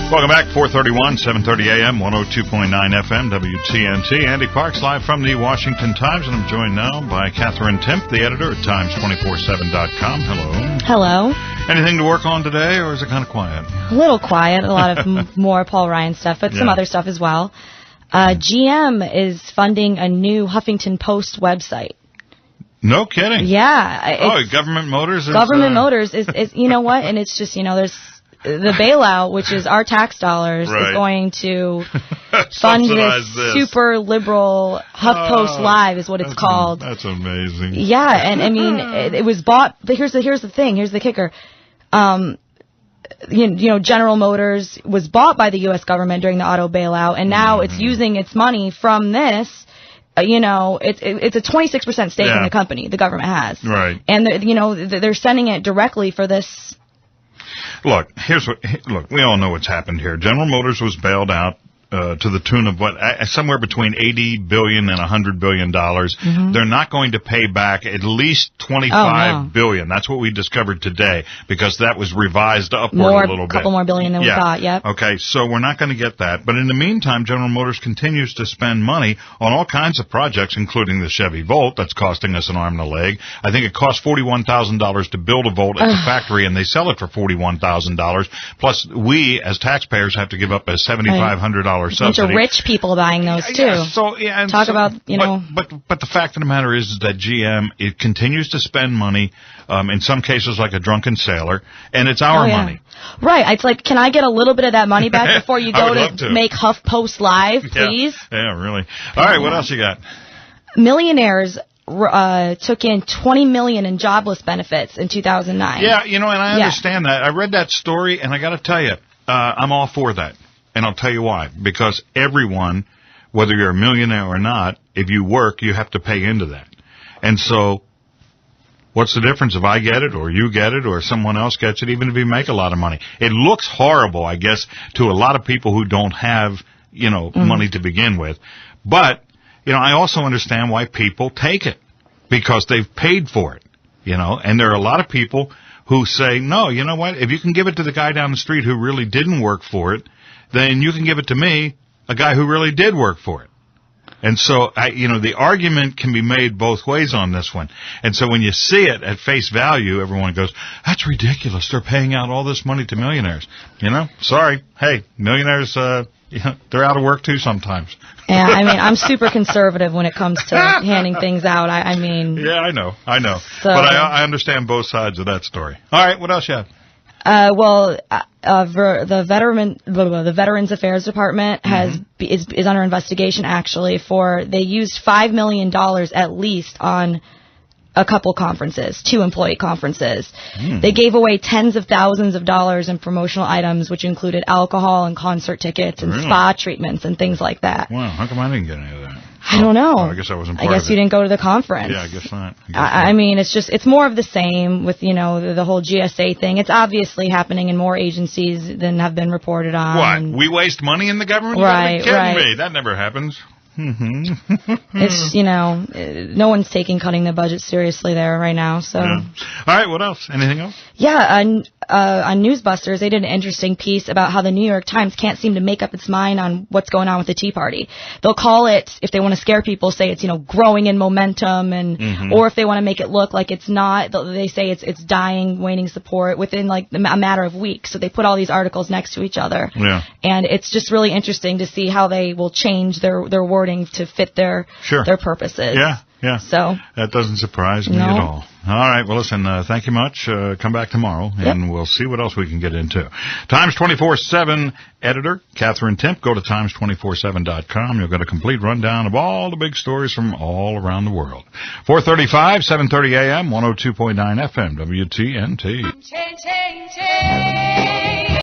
Welcome back, 431, 730 AM, 102.9 FM, WTNT. Andy Parks live from the Washington Times, and I'm joined now by Katherine Timpf, the editor at Times247.com. Hello. Hello. Anything to work on today, or is it kind of quiet? A little quiet, a lot of more Paul Ryan stuff, but some other stuff as well. GM is funding a new Huffington Post website. No kidding. Yeah. Government Motors is... Government Motors is, you know what, and it's just, there's... The bailout, which is our tax dollars, is going to fund this super liberal HuffPost Live, is what it's called. That's amazing. Yeah, and I mean, it was bought. Here's the thing. Here's the kicker. General Motors was bought by the U.S. government during the auto bailout, and now it's using its money from this. It's a 26% stake in the company. The government has. Right. And they're sending it directly for this. Look, we all know what's happened here. General Motors was bailed out to the tune of somewhere between $80 billion and $100 billion. Mm-hmm. They're not going to pay back at least $25 billion. That's what we discovered today, because that was revised upward a little bit. A couple more billion than we thought, yep. Okay, so we're not going to get that. But in the meantime, General Motors continues to spend money on all kinds of projects, including the Chevy Volt that's costing us an arm and a leg. I think it costs $41,000 to build a Volt at the factory, and they sell it for $41,000. Plus, we, as taxpayers, have to give up a $7,500 subsidy. A bunch of rich people buying those too. But the fact of the matter is that GM, it continues to spend money, in some cases like a drunken sailor, and it's our money. Right. It's like, can I get a little bit of that money back before you go to make HuffPost Live, please? Yeah, really. All right, what else you got? Millionaires took in $20 million in jobless benefits in 2009. Yeah, and I understand that. I read that story, and I got to tell you, I'm all for that. And I'll tell you why. Because everyone, whether you're a millionaire or not, if you work, you have to pay into that. And so, what's the difference if I get it, or you get it, or someone else gets it, even if you make a lot of money? It looks horrible, I guess, to a lot of people who don't have, money to begin with. But, I also understand why people take it. Because they've paid for it, And there are a lot of people who say, no, you know what? If you can give it to the guy down the street who really didn't work for it, then you can give it to me, a guy who really did work for it. And so, the argument can be made both ways on this one. And so when you see it at face value, everyone goes, that's ridiculous. They're paying out all this money to millionaires. Sorry. Hey, millionaires, they're out of work too sometimes. Yeah, I'm super conservative when it comes to handing things out. Yeah, I know. So, but I understand both sides of that story. All right, what else you have? The Veterans Affairs Department is under investigation, actually, they used $5 million at least on a couple conferences, 2 employee conferences. They gave away tens of thousands of dollars in promotional items, which included alcohol and concert tickets and spa treatments and things like that. Wow, how come I didn't get any of that? I don't know. I guess I wasn't part of it. I guess you didn't go to the conference. Yeah, I guess not. It's more of the same with, the whole GSA thing. It's obviously happening in more agencies than have been reported on. What? We waste money in the government? Right, You're kidding me. That never happens. It's, no one's taking cutting the budget seriously there right now, so. Yeah. All right, what else? Anything else? Yeah, on Newsbusters, they did an interesting piece about how the New York Times can't seem to make up its mind on what's going on with the Tea Party. They'll call it, if they want to scare people, say it's, growing in momentum, and or if they want to make it look like it's not, they say it's dying, waning support within a matter of weeks. So they put all these articles next to each other. Yeah. And it's just really interesting to see how they will change their wording to fit their purposes. Yeah. So that doesn't surprise me at all. All right. Well, listen, thank you much. Come back tomorrow, and we'll see what else we can get into. Times 24/7 editor Katherine Timpf. Go to Times247.com. You'll get a complete rundown of all the big stories from all around the world. 4:35, 7:30 a.m., 102.9 FM, WTNT.